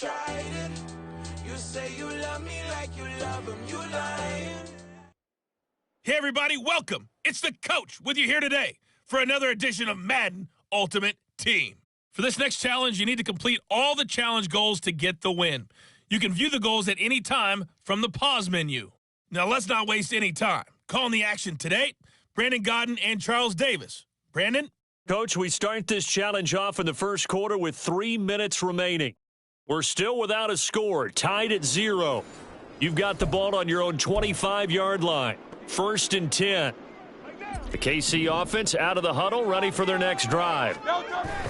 tried it. You say you love me like you love him, you lying. Hey, everybody, welcome. It's the coach with you here today for another edition of Madden Ultimate Team. For this next challenge, you need to complete all the challenge goals to get the win. You can view the goals at any time from the pause menu. Now, let's not waste any time. Calling the action today, Brandon Godden and Charles Davis. Brandon? Coach, we start this challenge off in the first quarter with 3 minutes remaining. We're still without a score, tied at 0. You've got the ball on your own 25-yard line. 1st and 10. The KC offense out of the huddle, ready for their next drive.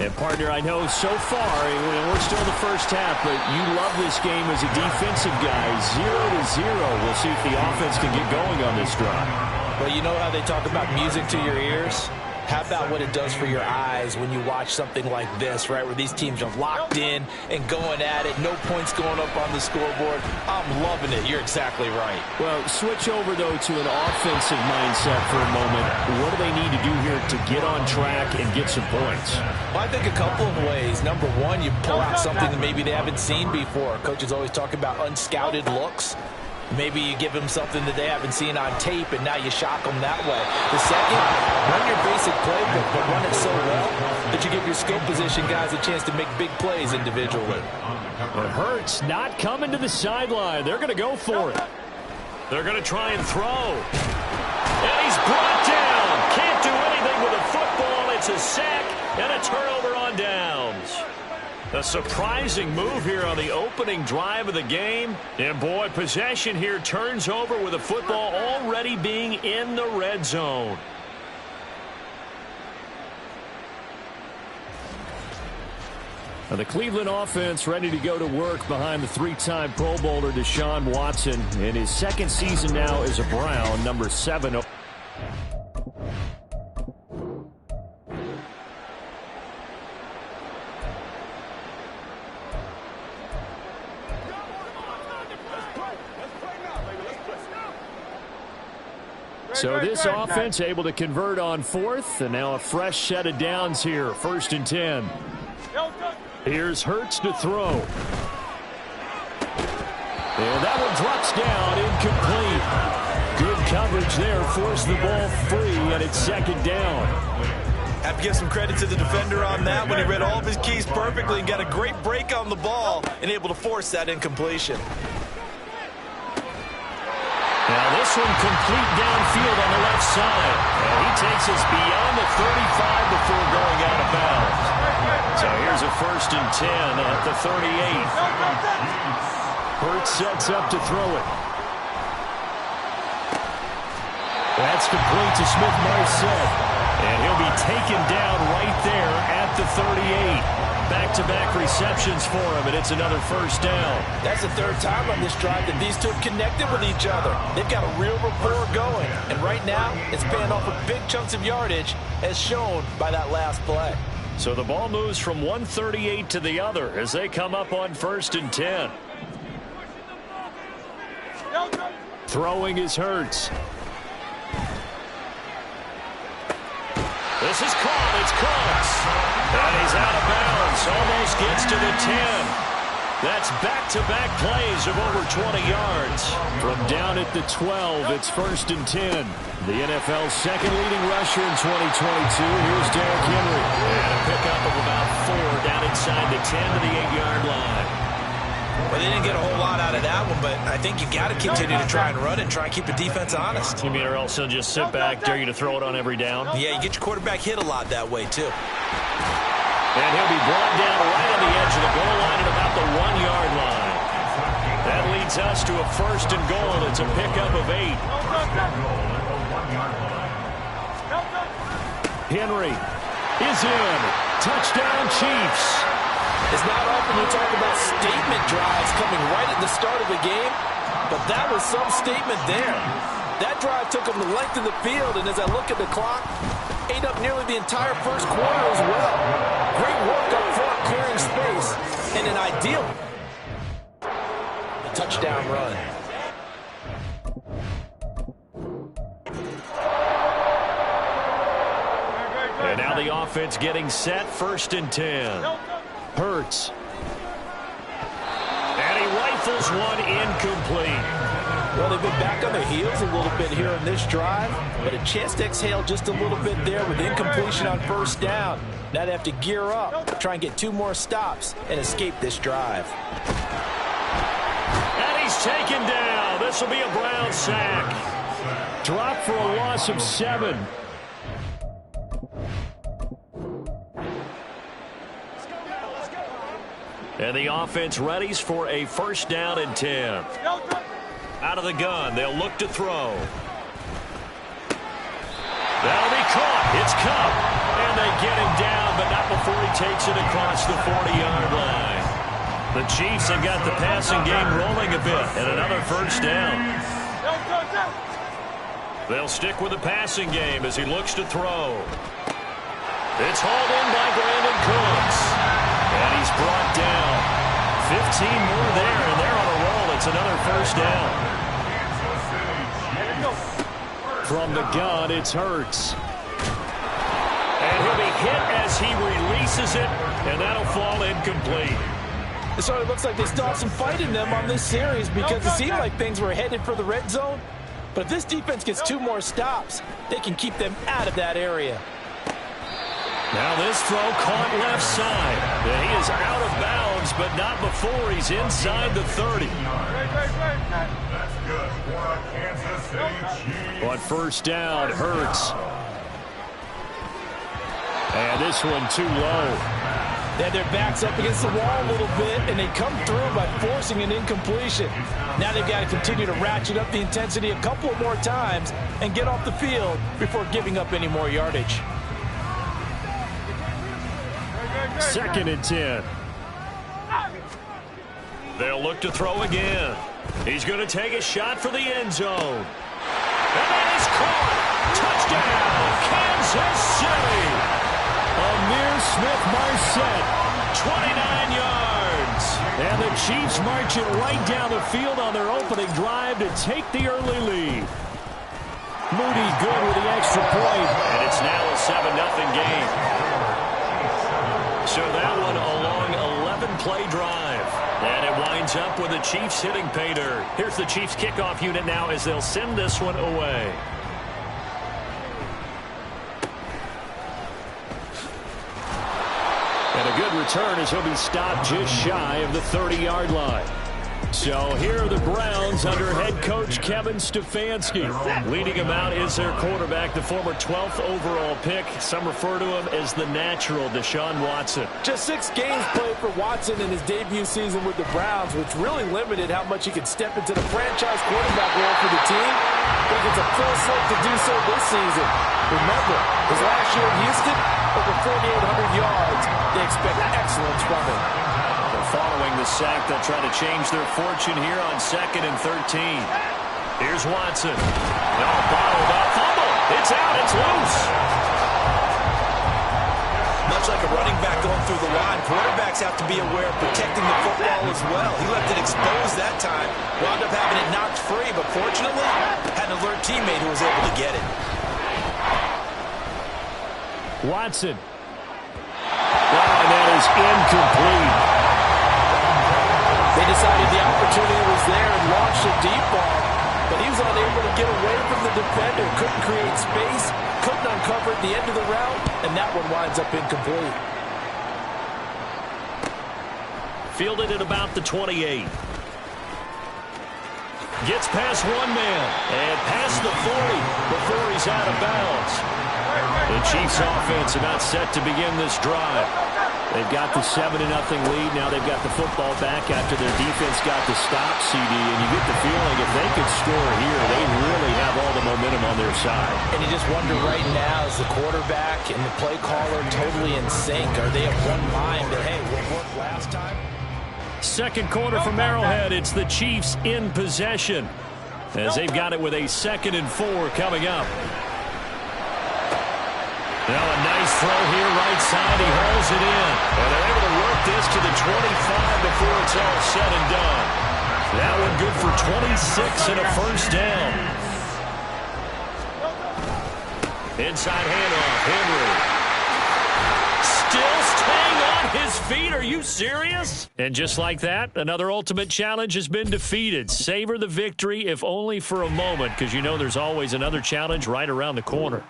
And, partner, I know so far, we're still in the first half, but you love this game as a defensive guy. 0-0. We'll see if the offense can get going on this drive. Well, you know how they talk about music to your ears? How about what it does for your eyes when you watch something like this, right, where these teams are locked in and going at it, no points going up on the scoreboard? I'm loving it. You're exactly right. Well, switch over, though, to an offensive mindset for a moment. What do they need to do here to get on track and get some points? Well, I think a couple of ways. Number one, you pull out something that maybe they haven't seen before. Coaches always talk about unscouted looks. Maybe you give them something that they haven't seen on tape, and now you shock them that way. The second, run your basic playbook, but run it so well that you give your skill position guys a chance to make big plays individually. It hurts not coming to the sideline. They're going to go for it. They're going to try and throw. And he's brought down. Can't do anything with a football. It's a sack and a turnover on downs. A surprising move here on the opening drive of the game. And, boy, possession here turns over with the football already being in the red zone. Now, the Cleveland offense ready to go to work behind the 3-time Pro Bowler Deshaun Watson in his second season now as a Brown, number 7. So this offense able to convert on 4th, and now a fresh set of downs here, 1st and 10. Here's Hurts to throw. And that one drops down, incomplete. Good coverage there, forced the ball free, and it's 2nd down. Have to give some credit to the defender on that when he read all of his keys perfectly and got a great break on the ball and able to force that incompletion. Now this one complete downfield on the left side. And he takes us beyond the 35 before going out of bounds. So here's a 1st and 10 at the 38. Hurts sets up to throw it. That's complete to Smith-Marset. And he'll be taken down right there at the 38. Back-to-back receptions for him, and it's another 1st down. That's the 3rd time on this drive that these two have connected with each other. They've got a real rapport going, and right now it's paying off with big chunks of yardage as shown by that last play. So the ball moves from one 38 to the other as they come up on 1st and 10. Throwing is Hurts. This is caught. It's Cooks. And he's out of bounds. Almost gets to the 10. That's back-to-back plays of over 20 yards. From down at the 12, it's 1st and 10. The NFL's second leading rusher in 2022. Here's Derrick Henry. And a pickup of about 4 down inside the 10 to the 8-yard line. Well, they didn't get a whole lot out of that one, but I think you got to continue to try and run and try and keep the defense honest. You mean or else he'll just sit back, dare you to throw it on every down? Yeah, you get your quarterback hit a lot that way, too. And he'll be brought down right on the edge of the goal line at about the 1-yard line. That leads us to a 1st and goal. It's a pickup of 8. Henry is in. Touchdown, Chiefs. It's not often you talk about statement drives coming right at the start of the game, but that was some statement there. That drive took them the length of the field, and as I look at the clock, ate up nearly the entire first quarter as well. Great work up front, clearing space, and an ideal touchdown run. And now the offense getting set, 1st and 10. Hurts. rifles one incomplete. Well, they've been back on their heels a little bit here on this drive, but a chance to exhale just a little bit there with incompletion on first down. Now they have to gear up, try and get 2 more stops, and escape this drive. And he's taken down. This will be a Brown sack. Drop for a loss of 7. And the offense readies for a first down and 10. Out of the gun, they'll look to throw. That'll be caught. It's Cup. And they get him down, but not before he takes it across the 40-yard line. The Chiefs have got the passing game rolling a bit, and another first down. They'll stick with the passing game as he looks to throw. It's hauled in by Brandon Cooks. And he's brought down. 15 more there, and they're on a roll. It's another first down. From the gun, it's Hurts. And he'll be hit as he releases it, and that'll fall incomplete. So it looks like they still have some fight in them on this series because it seemed like things were headed for the red zone. But if this defense gets 2 more stops, they can keep them out of that area. Now this throw caught left side. And he is out of bounds, but not before he's inside the 30. On first down, Hurts. And this one too low. They had their backs up against the wall a little bit, and they come through by forcing an incompletion. Now they've got to continue to ratchet up the intensity a couple of more times and get off the field before giving up any more yardage. 2nd and 10. They'll look to throw again. He's going to take a shot for the end zone. And that is caught. Touchdown, Kansas City. Amir Smith-Marset, 29 yards. And the Chiefs march it right down the field on their opening drive to take the early lead. Moody good with the extra point. And it's now a 7-0 game. So that one a long 11-play drive. And it winds up with the Chiefs hitting pay dirt. Here's the Chiefs kickoff unit now as they'll send this one away. And a good return as he'll be stopped just shy of the 30-yard line. So here are the Browns under head coach Kevin Stefanski. Leading him out is their quarterback, the former 12th overall pick. Some refer to him as the natural, Deshaun Watson. Just 6 games played for Watson in his debut season with the Browns, which really limited how much he could step into the franchise quarterback role for the team. But he gets a full slate to do so this season. Remember, his last year in Houston, over 4,800 yards. They expect excellence from him. Following the sack, they'll try to change their fortune here on 2nd and 13. Here's Watson. Oh, bottled up. Fumble. It's out. It's loose. Much like a running back going through the line, quarterbacks have to be aware of protecting the football as well. He left it exposed that time. Wound up having it knocked free, but fortunately, had an alert teammate who was able to get it. Watson. And that is incomplete. They decided the opportunity was there and launched a deep ball, but he was unable to get away from the defender. Couldn't create space, couldn't uncover at the end of the route, and that one winds up incomplete. Fielded at about the 28. Gets past one man and past the 40 before he's out of bounds. The Chiefs offense about set to begin this drive. They've got the 7-0 lead. Now they've got the football back after their defense got the stop, CD. And you get the feeling if they could score here, they really have all the momentum on their side. And you just wonder right now, is the quarterback and the play caller totally in sync? Are they of one mind that, hey, what worked last time? Second quarter from Arrowhead. It's the Chiefs in possession as they've got it with a 2nd and 4 coming up. Now a nice throw here right side. He hauls it in. And they're able to work this to the 25 before it's all said and done. That one good for 26 and a first down. Inside handoff. Henry. Still staying on his feet. Are you serious? And just like that, another Ultimate Challenge has been defeated. Savor the victory, if only for a moment, because you know there's always another challenge right around the corner.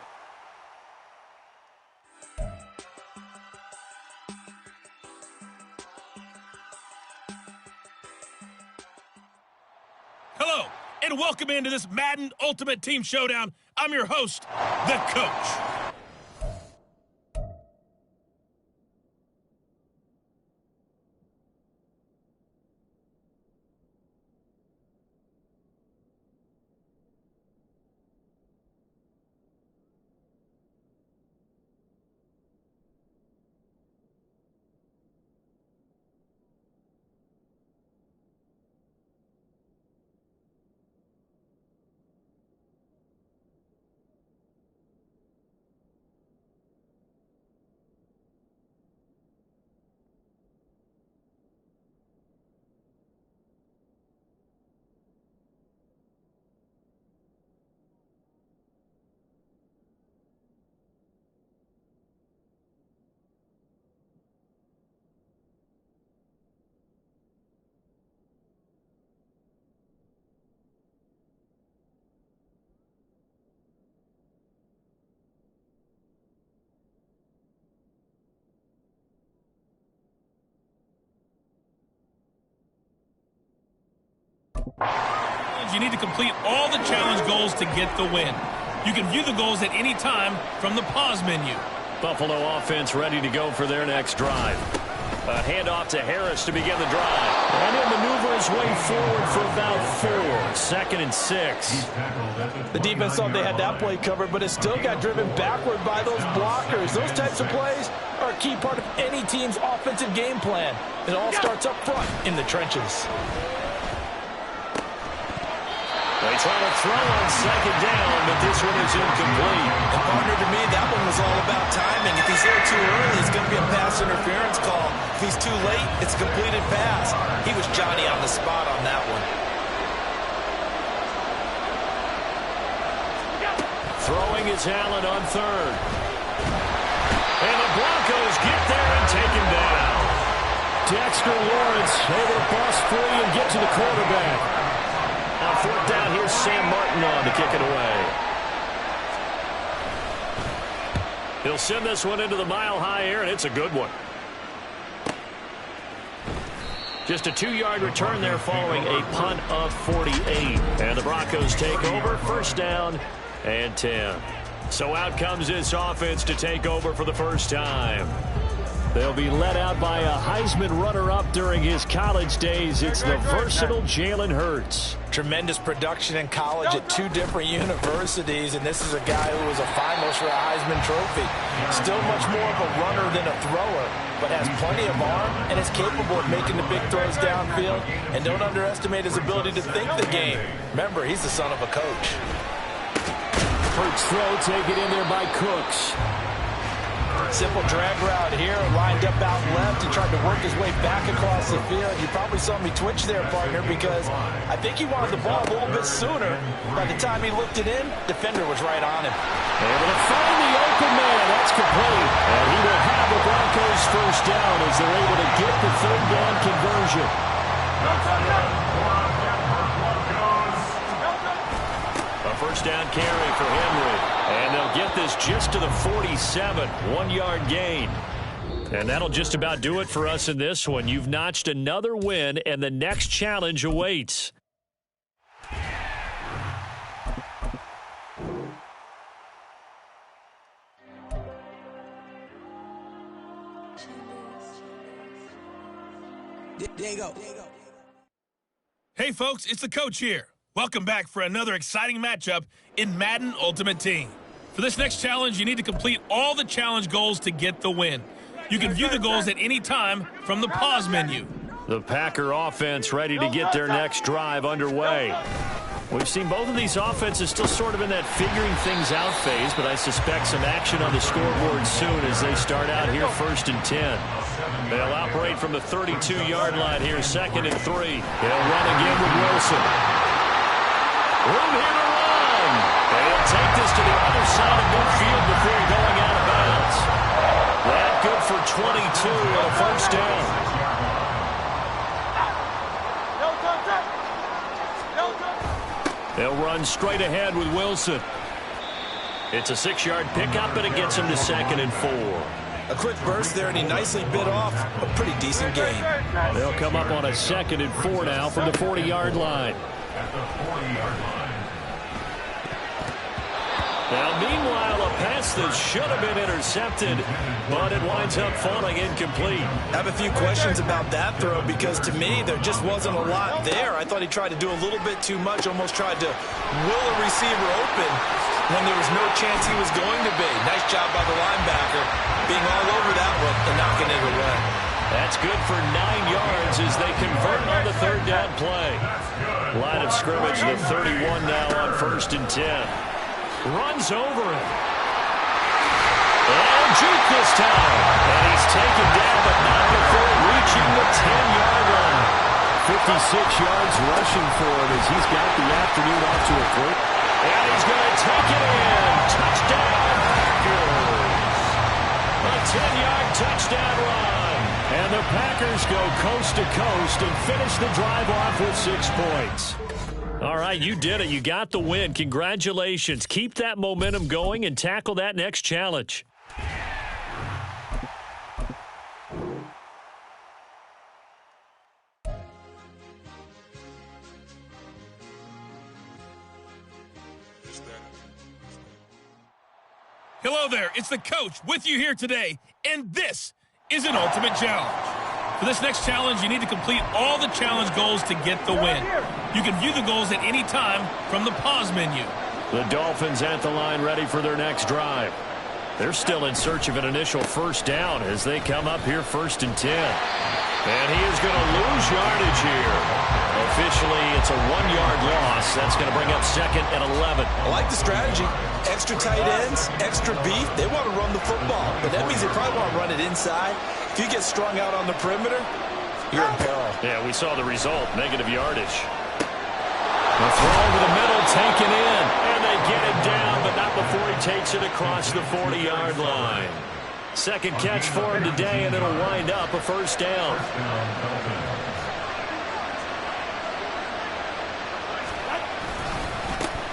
Hello, and welcome into this Madden Ultimate Team Showdown. I'm your host, the Coach. You need to complete all the challenge goals to get the win. You can view the goals at any time from the pause menu. Buffalo offense ready to go for their next drive. A handoff to Harris to begin the drive. And he'll maneuver his way forward for about 4. 2nd and 6. The defense thought they had that play covered, but it still got driven backward by those blockers. Those types of plays are a key part of any team's offensive game plan. It all starts up front in the trenches. They try to throw on 2nd down, but this one is incomplete. And partner, to me, that one was all about timing. If he's there too early, it's going to be a pass interference call. If he's too late, it's a completed pass. He was Johnny on the spot on that one. Throwing is Allen on 3rd. And the Broncos get there and take him down. Dexter Lawrence able to bust free and get to the quarterback. On 4th down, here's Sam Martin on to kick it away. He'll send this one into the mile-high air, and it's a good one. Just a 2-yard return there following a punt of 48. And the Broncos take over, 1st down and 10. So out comes this offense to take over for the first time. They'll be led out by a Heisman runner-up during his college days. It's the versatile Jalen Hurts. Tremendous production in college at 2 different universities, and this is a guy who was a finalist for a Heisman Trophy. Still much more of a runner than a thrower, but has plenty of arm and is capable of making the big throws downfield. And don't underestimate his ability to think the game. Remember, he's the son of a coach. Hurts throw taken in there by Cooks. Simple drag route here, lined up out left. He tried to work his way back across the field. You probably saw me twitch there, partner, because I think he wanted the ball a little bit sooner. By the time he looked it in, defender was right on him. Able to find the open man. That's complete. And he will have the Broncos first down as they're able to get the 3rd down conversion. A 1st down carry for Henry. And they'll get this just to the 47. 1-yard gain. And that'll just about do it for us in this one. You've notched another win, and the next challenge awaits. There you go. Hey, folks, it's the Coach here. Welcome back for another exciting matchup in Madden Ultimate Team. For this next challenge, you need to complete all the challenge goals to get the win. You can view the goals at any time from the pause menu. The Packer offense ready to get their next drive underway. We've seen both of these offenses still sort of in that figuring things out phase, but I suspect some action on the scoreboard soon as they start out here 1st and 10. They'll operate from the 32-yard line here, 2nd and 3. They'll run again with Wilson. Room here to run. They'll take this to the other side of midfield before going out of bounds. That good for 22 and a first down. They'll run straight ahead with Wilson. It's a 6-yard pickup, and it gets him to 2nd and 4. A quick burst there, and he nicely bit off a pretty decent gain. They'll come up on a 2nd and 4 now from the 40-yard line. Now, meanwhile, a pass that should have been intercepted, but it winds up falling incomplete. I have a few questions about that throw because, to me, there just wasn't a lot there. I thought he tried to do a little bit too much, almost tried to will a receiver open when there was no chance he was going to be. Nice job by the linebacker being all over that one and knocking it away. That's good for 9 yards as they convert on the 3rd down play. Line of scrimmage to 31 now on 1st and 10. Runs over it. And juke this time. And he's taken down, but not before reaching the 10-yard line. 56 yards rushing for him as he's got the afternoon off to a clip. And he's going to take it in. Touchdown, Packers. A 10-yard touchdown run. And the Packers go coast to coast and finish the drive off with 6 points. All right, you did it. You got the win. Congratulations. Keep that momentum going and tackle that next challenge. Hello there, it's the coach with you here today, and this is an ultimate challenge. For this next challenge, you need to complete all the challenge goals to get the win. You can view the goals at any time from the pause menu. The Dolphins at the line ready for their next drive. They're still in search of an initial first down as they come up here 1st and 10. And he is going to lose yardage here. Officially, it's a 1-yard loss. That's going to bring up 2nd and 11. I like the strategy. Extra tight ends, extra beef. They want to run the football, but that means they probably want to run it inside. If you get strung out on the perimeter, you're in peril. Yeah, we saw the result, negative yardage. The throw over the middle, taken in, and they get it down, but not before he takes it across the 40-yard line. Second catch for him today, and it'll wind up a first down.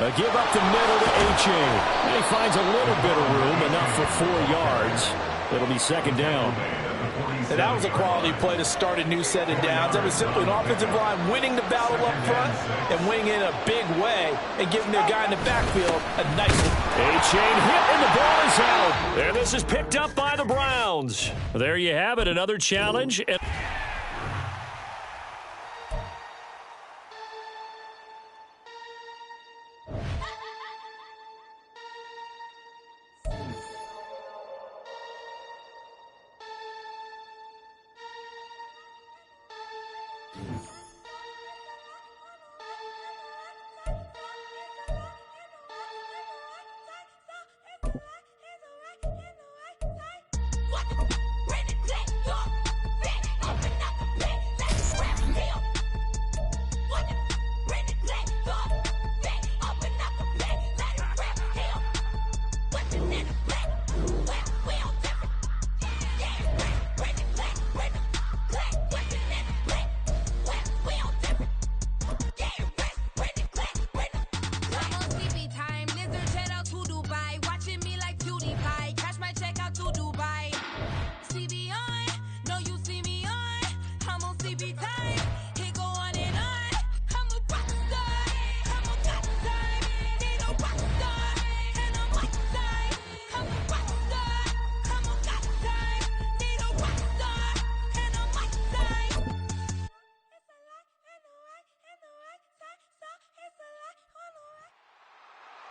A give up the middle to H.A. And he finds a little bit of room, enough for 4 yards. It'll be 2nd down. And that was a quality play to start a new set of downs. That was simply an offensive line winning the battle up front and winning in a big way and giving their guy in the backfield a nice A-chain hit and the ball is out. And this is picked up by the Browns. There you have it, another challenge.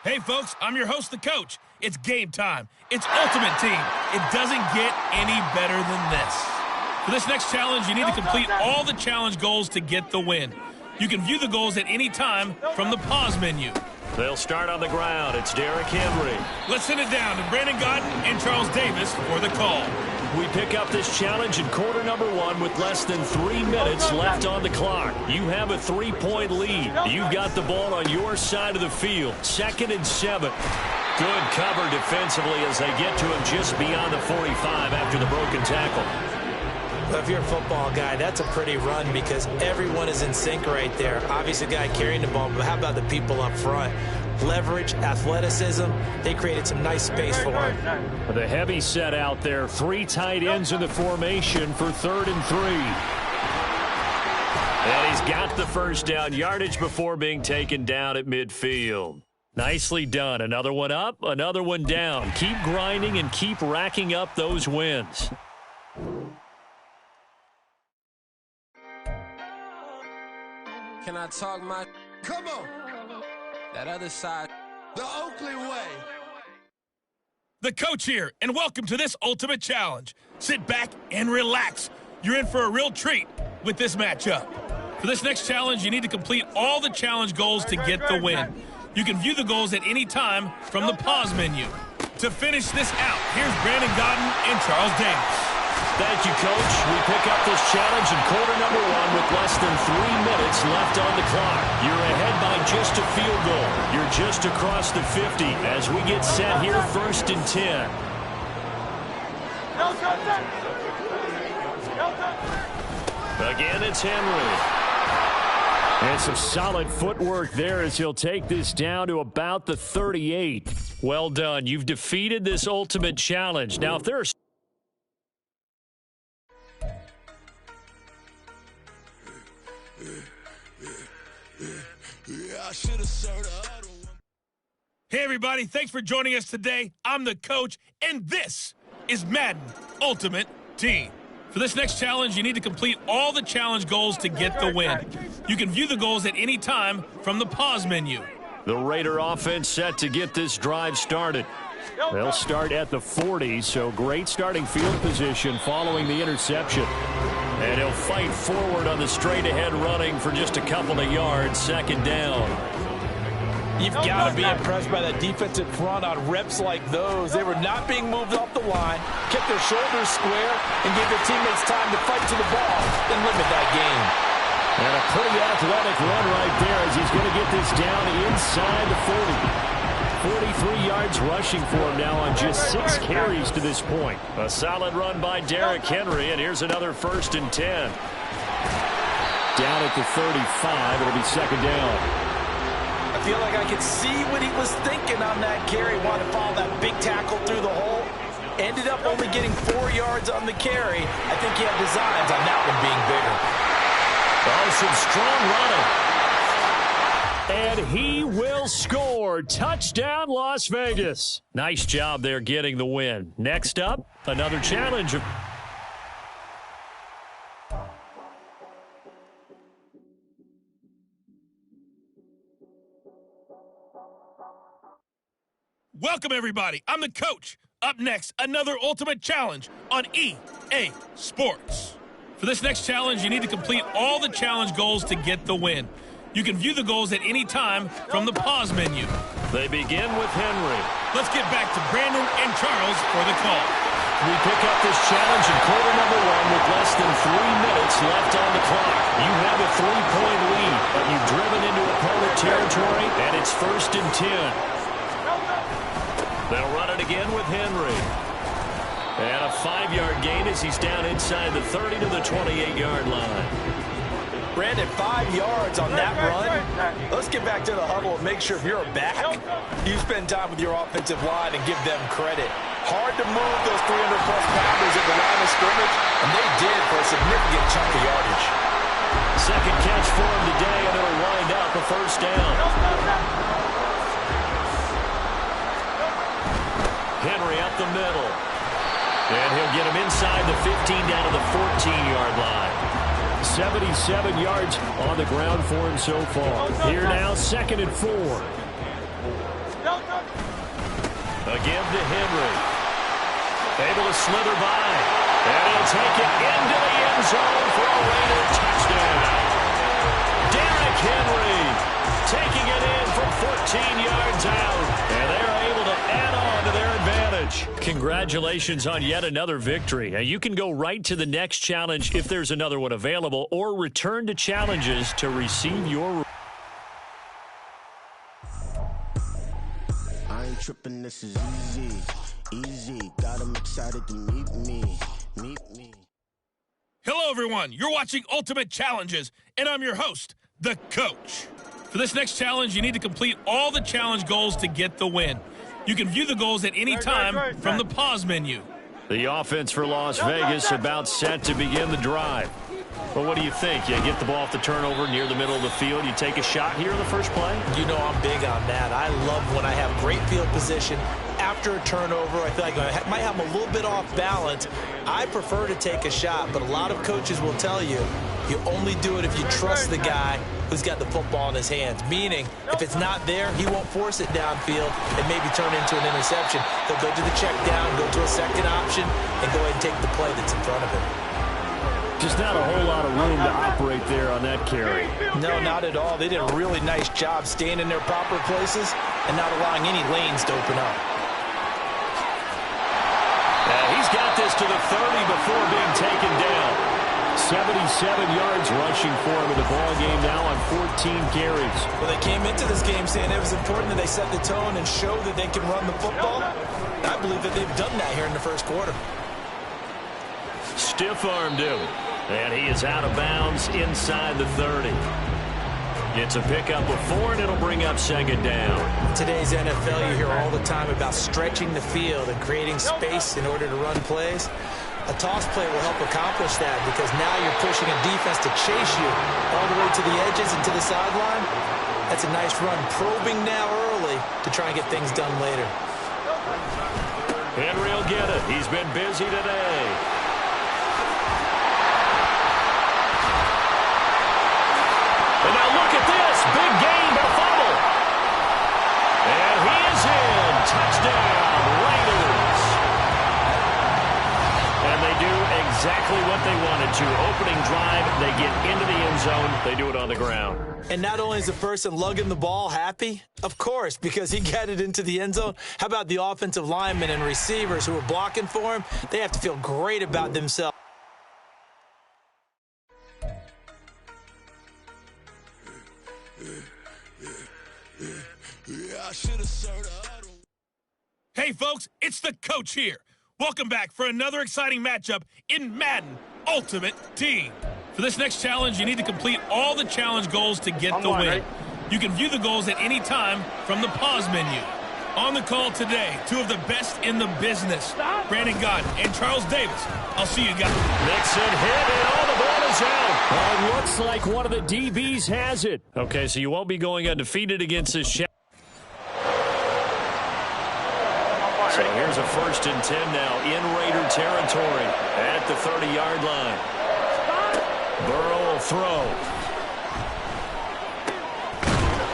Hey, folks, I'm your host, the coach. It's game time. It's Ultimate Team. It doesn't get any better than this. For this next challenge, you need to complete all the challenge goals to get the win. You can view the goals at any time from the pause menu. They'll start on the ground. It's Derrick Henry. Let's send it down to Brandon Godden and Charles Davis for the call. We pick up this challenge in quarter number 1 with less than 3 minutes left on the clock. You have a 3-point lead. You've got the ball on your side of the field. 2nd and 7. Good cover defensively as they get to him just beyond the 45 after the broken tackle. Well, if you're a football guy, that's a pretty run because everyone is in sync right there. Obviously, the guy carrying the ball, but how about the people up front? Leverage, athleticism, they created some nice space for him. The heavy set out there. 3 tight ends in the formation for 3rd and 3. And he's got the first down yardage before being taken down at midfield. Nicely done. Another one up, another one down. Keep grinding and keep racking up those wins. Can I talk my... Come on. That other side. The Oakley way. The coach here, and welcome to this ultimate challenge. Sit back and relax. You're in for a real treat with this matchup. For this next challenge, you need to complete all the challenge goals to get the win. You can view the goals at any time from the pause menu. To finish this out, here's Brandon Godden and Charles Davis. Thank you, Coach. We pick up this challenge in quarter number 1 with less than 3 minutes left on the clock. You're ahead by just a field goal. You're just across the 50 as we get set here 1st and 10. Again, it's Henry. And some solid footwork there as he'll take this down to about the 38. Well done. You've defeated this ultimate challenge. Now, if there's Hey, everybody. Thanks for joining us today. I'm the coach, and this is Madden Ultimate Team. For this next challenge, you need to complete all the challenge goals to get the win. You can view the goals at any time from the pause menu. The Raider offense set to get this drive started. They'll start at the 40, so great starting field position following the interception. And he'll fight forward on the straight-ahead running for just a couple of yards, 2nd down. You've got to be impressed by that defensive front on reps like those. They were not being moved off the line, kept their shoulders square, and gave their teammates time to fight to the ball and limit that game. And a pretty athletic run right there as he's going to get this down inside the 40. 43 yards rushing for him now on just 6 carries to this point. A solid run by Derrick Henry, and here's another 1st and 10. Down at the 35, it'll be 2nd down. I feel like I could see what he was thinking on that carry. Wanted to follow that big tackle through the hole. Ended up only getting 4 yards on the carry. I think he had designs on that one being bigger. Oh, some strong running. And he will score. Touchdown, Las Vegas. Nice job there getting the win. Next up, another challenge. Welcome, everybody. I'm the coach. Up next, another ultimate challenge on EA Sports. For this next challenge, you need to complete all the challenge goals to get the win. You can view the goals at any time from the pause menu. They begin with Henry. Let's get back to Brandon and Charles for the call. We pick up this challenge in quarter number 1 with less than 3 minutes left on the clock. You have a 3-point lead, but you've driven into opponent territory, and it's 1st and 10. They'll run it again with Henry. And a 5-yard gain as he's down inside the 30 to the 28-yard line. Brandon, 5 yards on that run. Let's get back to the huddle and make sure if you're a back, you spend time with your offensive line and give them credit. Hard to move those 300-plus pounders at the line of scrimmage, and they did for a significant chunk of yardage. Second catch for him today, and it'll wind up a 1st down. Henry up the middle. And he'll get him inside the 15 down to the 14-yard line. 77 yards on the ground for him so far. Here now, 2nd and 4. Again to Henry. Able to slither by. And he'll take it into the end zone for a Raider touchdown. Derrick Henry taking it in from 14 yards out. And they're able to add on to their advantage. Congratulations on yet another victory. Now, you can go right to the next challenge if there's another one available, or return to challenges to receive your... I ain't tripping, this is easy. Easy, got them excited to meet me. Hello, everyone. You're watching Ultimate Challenges, and I'm your host, the Coach. For this next challenge, you need to complete all the challenge goals to get the win. You can view the goals at any time from the pause menu. The offense for Las Vegas about set to begin the drive. Well, what do you think? You get the ball off the turnover near the middle of the field. You take a shot here in the first play? You know I'm big on that. I love when I have great field position after a turnover. I feel like I might have a little bit off balance. I prefer to take a shot, but a lot of coaches will tell you, you only do it if you trust the guy who's got the football in his hands. Meaning, if it's not there, he won't force it downfield and maybe turn into an interception. He'll go to the check down, go to a second option, and go ahead and take the play that's in front of him. Just not a whole lot of room to operate there on that carry. No, not at all. They did a really nice job staying in their proper places and not allowing any lanes to open up. He's got this to the 30 before being taken down. 77 yards rushing for him in the ball game now on 14 carries. Well, they came into this game saying it was important that they set the tone and show that they can run the football. I believe that they've done that here in the first quarter. Stiff-armed him. And he is out of bounds inside the 30. Gets a pickup of 4, and it'll bring up second down. In today's NFL, you hear all the time about stretching the field and creating space in order to run plays. A toss play will help accomplish that because now you're pushing a defense to chase you all the way to the edges and to the sideline. That's a nice run, probing now early to try and get things done later. Henry will get it. He's been busy today. And now look at this. Big gain, but a fumble. And he is in. Touchdown, Raiders. And they do exactly what they wanted to. Opening drive, they get into the end zone. They do it on the ground. And not only is the person lugging the ball happy, of course, because he got it into the end zone. How about the offensive linemen and receivers who are blocking for him? They have to feel great about themselves. Hey, folks, it's the Coach here. Welcome back for another exciting matchup in Madden Ultimate Team. For this next challenge, you need to complete all the challenge goals to get the win. You can view the goals at any time from the pause menu. On the call today, two of the best in the business, Brandon Gaudin and Charles Davis. I'll see you guys. Nixon hit, and all the ball is out. It looks like one of the DBs has it. Okay, so you won't be going undefeated against this challenge. So here's a 1st and 10 now in Raider territory at the 30-yard line. Burrow will throw.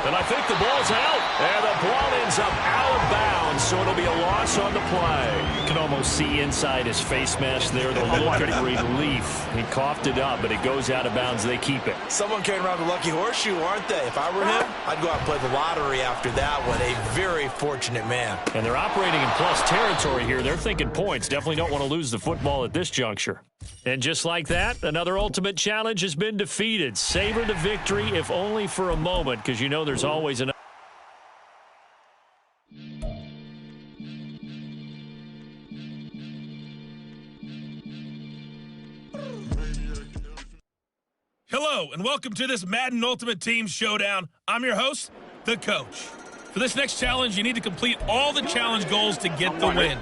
And I think the ball's out. And the ball ends up out of bounds, so it'll be a loss on the play. You can almost see inside his face mask there the look of relief. He coughed it up, but it goes out of bounds. They keep it. Someone carrying around the lucky horseshoe, aren't they? If I were him, I'd go out and play the lottery after that one. A very fortunate man. And they're operating in plus territory here. They're thinking points. Definitely don't want to lose the football at this juncture. And just like that, another Ultimate Challenge has been defeated. Savor the victory, if only for a moment, because you know there's always an... Hello, and welcome to this Madden Ultimate Team Showdown. I'm your host, the Coach. For this next challenge, you need to complete all the challenge goals to get the win.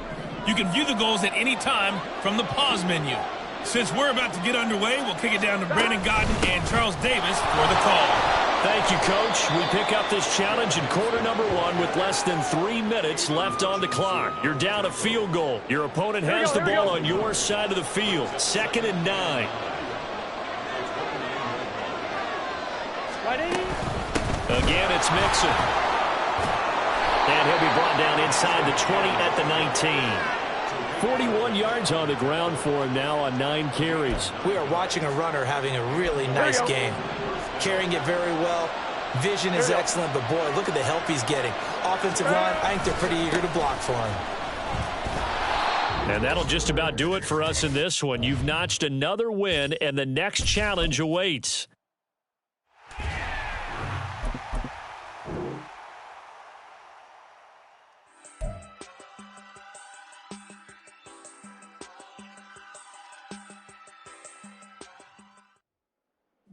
You can view the goals at any time from the pause menu. Since we're about to get underway, we'll kick it down to Brandon Gaudin and Charles Davis for the call. Thank you, Coach. We pick up this challenge in quarter number 1 with less than 3 minutes left on the clock. You're down a field goal. Your opponent has the ball on your side of the field. 2nd and 9. Again, it's Mixon. And he'll be brought down inside the 20 at the 19. 41 yards on the ground for him now on 9 carries. We are watching a runner having a really nice game. Carrying it very well. Vision is excellent, but boy, look at the help he's getting. Offensive line, I think they're pretty eager to block for him. And that'll just about do it for us in this one. You've notched another win, and the next challenge awaits.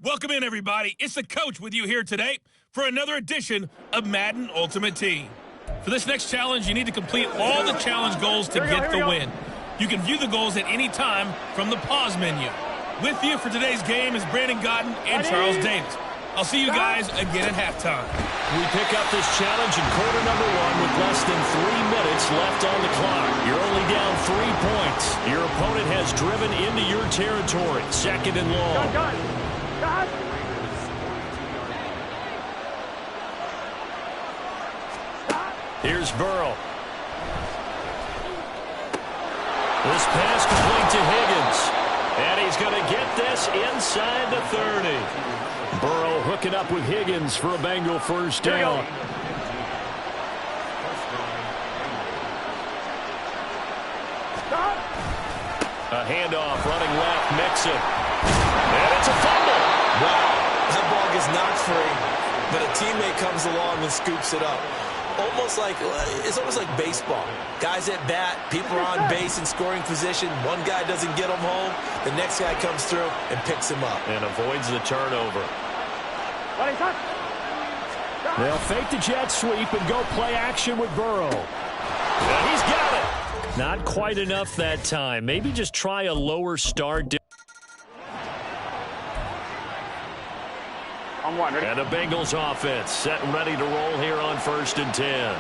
Welcome in, everybody. It's the coach with you here today for another edition of Madden Ultimate Team. For this next challenge, you need to complete all the challenge goals to get the win. You can view the goals at any time from the pause menu. With you for today's game is Brandon Godden and Charles Davis. I'll see you guys again at halftime. We pick up this challenge in quarter number 1 with less than 3 minutes left on the clock. You're only down 3 points. Your opponent has driven into your territory. Second and long. Here's Burrow. This pass complete to Higgins. And he's going to get this inside the 30. Burrow hooking up with Higgins for a Bengal first down. A handoff running left, Mixon. And it's a fumble. Wow, that ball gets knocked free, but a teammate comes along and scoops it up. It's almost like baseball. Guys at bat, people are on base in scoring position. One guy doesn't get them home. The next guy comes through and picks him up. And avoids the turnover. They'll fake the jet sweep and go play action with Burrow. And he's got it. Not quite enough that time. Maybe just try a lower start. And the Bengals offense set and ready to roll here on 1st and 10.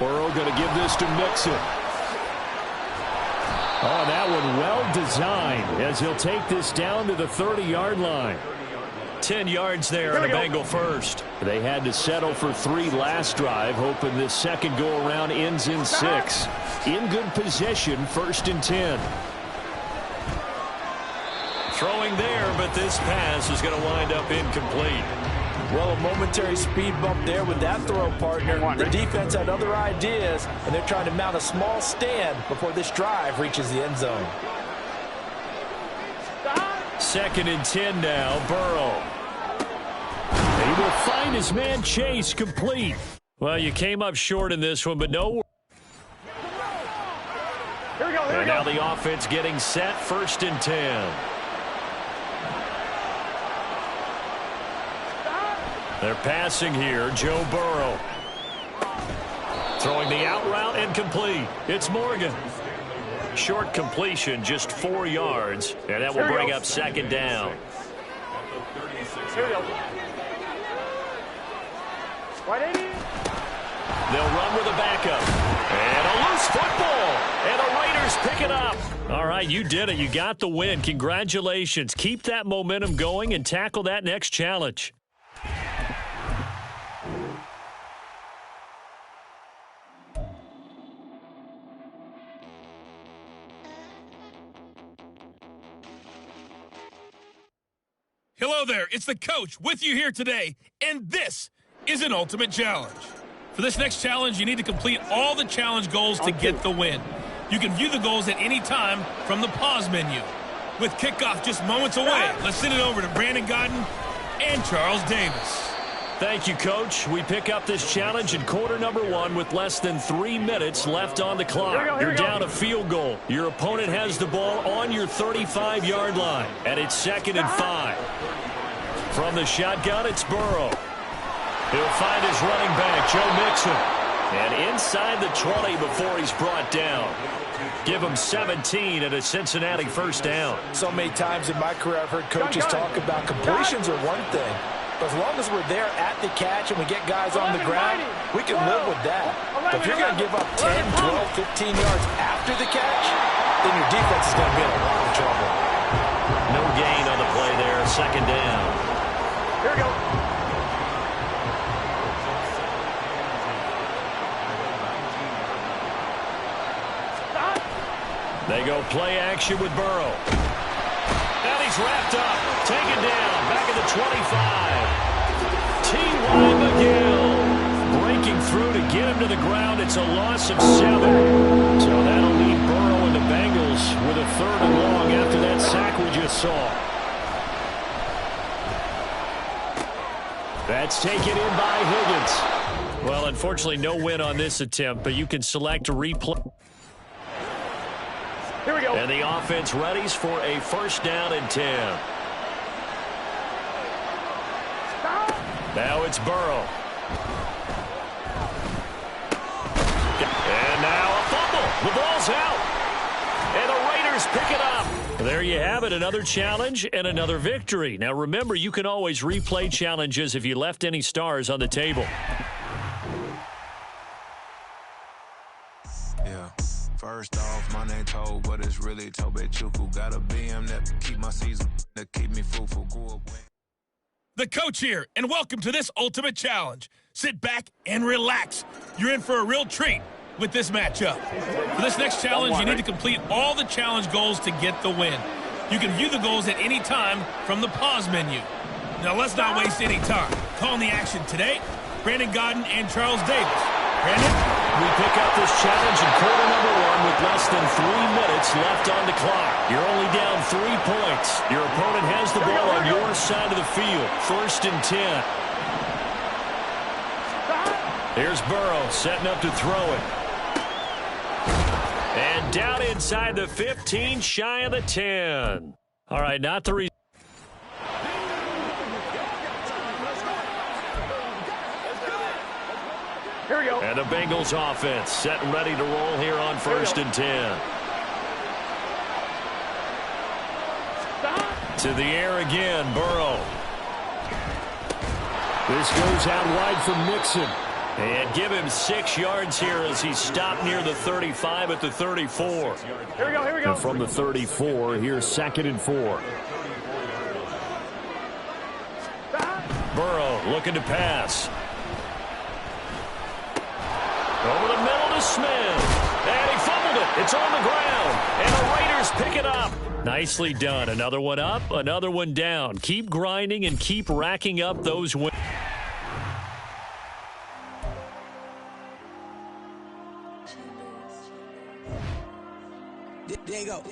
Burrow going to give this to Mixon. Oh, that one well designed as he'll take this down to the 30-yard line. 10 yards there on a Bengal first. They had to settle for 3 last drive, hoping this second go-around ends in 6. In good position, 1st and 10. Throwing there, but this pass is going to wind up incomplete. Well, a momentary speed bump there with that throw, partner. The defense had other ideas, and they're trying to mount a small stand before this drive reaches the end zone. 2nd and 10 now, Burrow. He will find his man Chase complete. Well, you came up short in this one, but no. And now the offense getting set, 1st and 10. They're passing here, Joe Burrow. Throwing the out route and complete. It's Morgan. Short completion, just 4 yards, and that will bring up 2nd down. They'll run with a backup. And a loose football. And the Raiders pick it up. All right, you did it. You got the win. Congratulations. Keep that momentum going and tackle that next challenge. Hello there, it's the coach with you here today, and this is an ultimate challenge. For this next challenge, you need to complete all the challenge goals to get the win. You can view the goals at any time from the pause menu. With kickoff just moments away, let's send it over to Brandon Godden and Charles Davis. Thank you, Coach. We pick up this challenge in quarter number 1 with less than 3 minutes left on the clock. You're down a field goal. Your opponent has the ball on your 35-yard line, and it's 2nd and 5. From the shotgun, it's Burrow. He'll find his running back, Joe Mixon. And inside the 20 before he's brought down. Give him 17 and a Cincinnati first down. So many times in my career I've heard coaches talk about completions are one thing. But as long as we're there at the catch and we get guys on the ground, we can live with that. But if you're going to give up 10, 12, 15 yards after the catch, then your defense is going to be in a lot of trouble. No gain on the play there, 2nd down. Here we go. They go play action with Burrow. And he's wrapped up. Taken down. Back at the 25. T.Y. McGill breaking through to get him to the ground. It's a loss of 7. So that'll leave Burrow and the Bengals with a 3rd and long after that sack we just saw. That's taken in by Higgins. Well, unfortunately, no win on this attempt, but you can select a replay. Here we go. And the offense readies for a first down and 10. Now it's Burrow. And now a fumble. The ball's out. And the Raiders pick it up. There you have it, another challenge and another victory. Now remember, you can always replay challenges if you left any stars on the table. Yeah. First off, my name Toe, but it's really Tobe Chuku. Got a BM that keep my season, that keep me fruitful. The coach here, and welcome to this ultimate challenge. Sit back and relax. You're in for a real treat with this matchup. For this next challenge, you need to complete all the challenge goals to get the win. You can view the goals at any time from the pause menu. Now let's not waste any time. Calling the action today, Brandon Godden and Charles Davis. Brandon? We pick up this challenge in quarter number 1 with less than 3 minutes left on the clock. You're only down 3 points. Your opponent has the ball on your side of the field. First and 10. Here's Burrow setting up to throw it. And down inside the 15, shy of the 10. All right, not the reason. Here we go. And the Bengals offense set and ready to roll here on first and 10. To the air again, Burrow. This goes out wide for Mixon. And give him 6 yards here as he stopped near the 35 at the 34. Here we go, here we go. And from the 34, here's 2nd and 4. Burrow looking to pass. Over the middle to Smith. And he fumbled it. It's on the ground. And the Raiders pick it up. Nicely done. Another one up, another one down. Keep grinding and keep racking up those wins. Diego.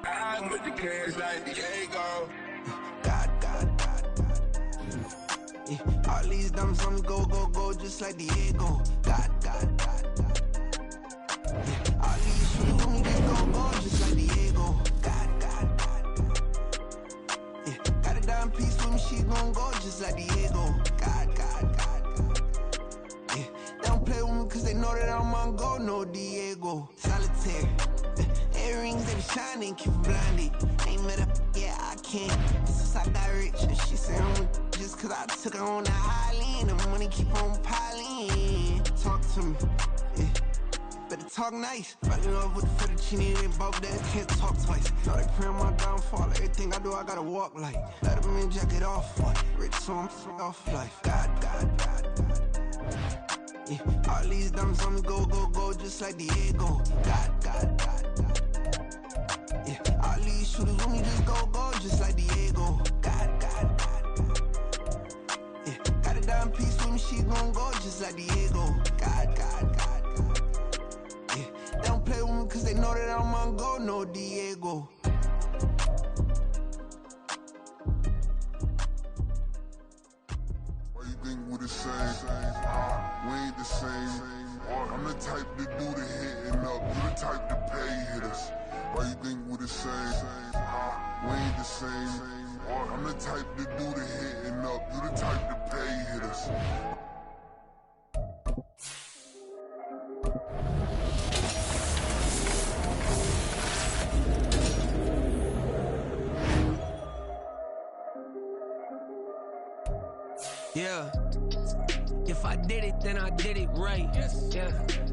I'm with the cash like Diego. God. Yeah, all these dumps on me go, just like Diego. God. Yeah, all these shooters on me just go, just like Diego. God. Yeah, got a dime piece with me, she gon' go just like Diego. God. Yeah, they don't play with me cause they know that I'm on go, no Diego. Solitaire. Earrings, they be shining, keep blinded. Ain't met up, yeah, I can't. Since I got rich, and she said I'm just cause I took her on the island. The money keep on piling. Talk to me, yeah. Better talk nice. Fell in love with the fettuccine, they both that can't talk twice. Now they praying my downfall. Everything I do, I gotta walk like. Let them in, jacket off. Rich, so I'm off life. God. Yeah, all these dumps on me go, just like Diego. God. Yeah, all these shooters on me just go, just like Diego. God. Yeah, got a dime piece with me, she gon' go just like Diego. God. Yeah, they don't play with me cause they know that I'm on go, no Diego. Why you think we the same? We ain't the same. I'm the type to do the hitting up, you the type to pay hitters. Why you think we the same? We ain't the same. I'm the type to do the hitting up, you the type to pay hitters. Yeah. If I did it, then I did it right. Yeah.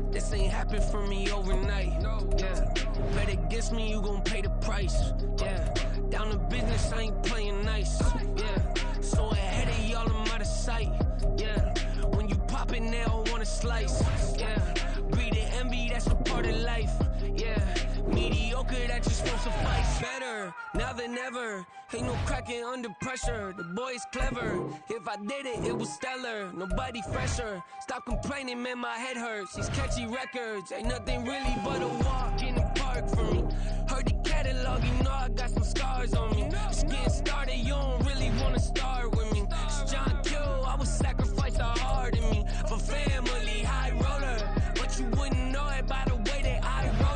This ain't happened for me overnight. Yeah. Bet against me, you gon' pay the price. Yeah. Down to business, I ain't playing nice. Yeah. So ahead of y'all, I'm out of sight. Yeah. When you pop it, they don't wanna slice. Yeah. Greed and envy, that's a part of life. Yeah. Mediocre, that just won't suffice. Better now than ever. Ain't no cracking under pressure. The boy's clever. If I did it, it was stellar. Nobody fresher. Stop complaining, man, my head hurts. These catchy records ain't nothing really but a walk in the park for me. Heard the catalog, you know I got some scars on me. Just getting started, you don't really wanna start with me. It's John Kill, I would sacrifice a heart in me for family, high roller. But you wouldn't know it by the way that I roll.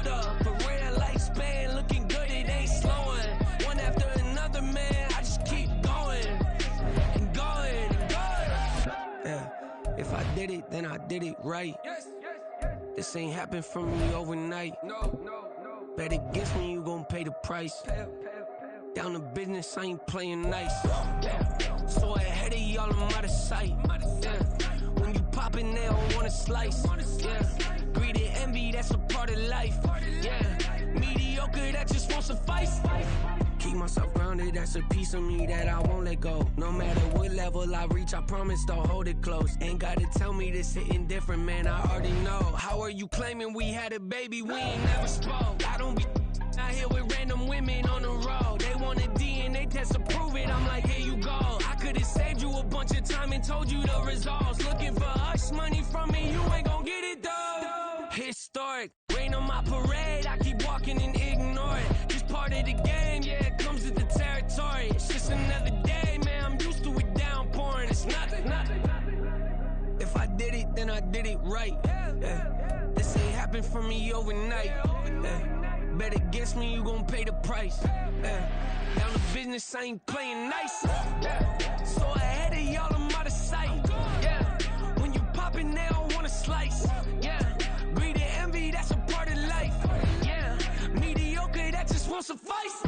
did it, then I did it right. This ain't happened for me overnight. Bet against me, you gon' pay the price. Down to business, I ain't playing nice. So ahead of y'all, I'm out of sight. When you poppin', they don't wanna slice. Greed and envy, that's a part of life. Mediocre, that just won't suffice. Keep myself grounded, that's a piece of me that I won't let go. No matter what level I reach, I promise don't hold it close. Ain't gotta tell me this hitting different, man, I already know. How are you claiming we had a baby, we ain't never spoke? I don't be out here with random women on the road. They want a DNA test to prove it, I'm like, here you go. I could've saved you a bunch of time and told you the results. Looking for hush money from me, you ain't gon' get it though. Historic, rain on my parade, I keep walking and ignore it. Just part of the game, yeah, it comes with the territory. It's just another day, man, I'm used to it downpouring. It's nothing. If I did it, then I did it right. This ain't happened for me overnight. Bet against me, you gon' pay the price. Down to business, I ain't playing nice. So ahead of y'all, I'm out of sight. When you poppin', they don't wanna slice. Greed and envy, that's a part of life. Mediocre, that just won't suffice.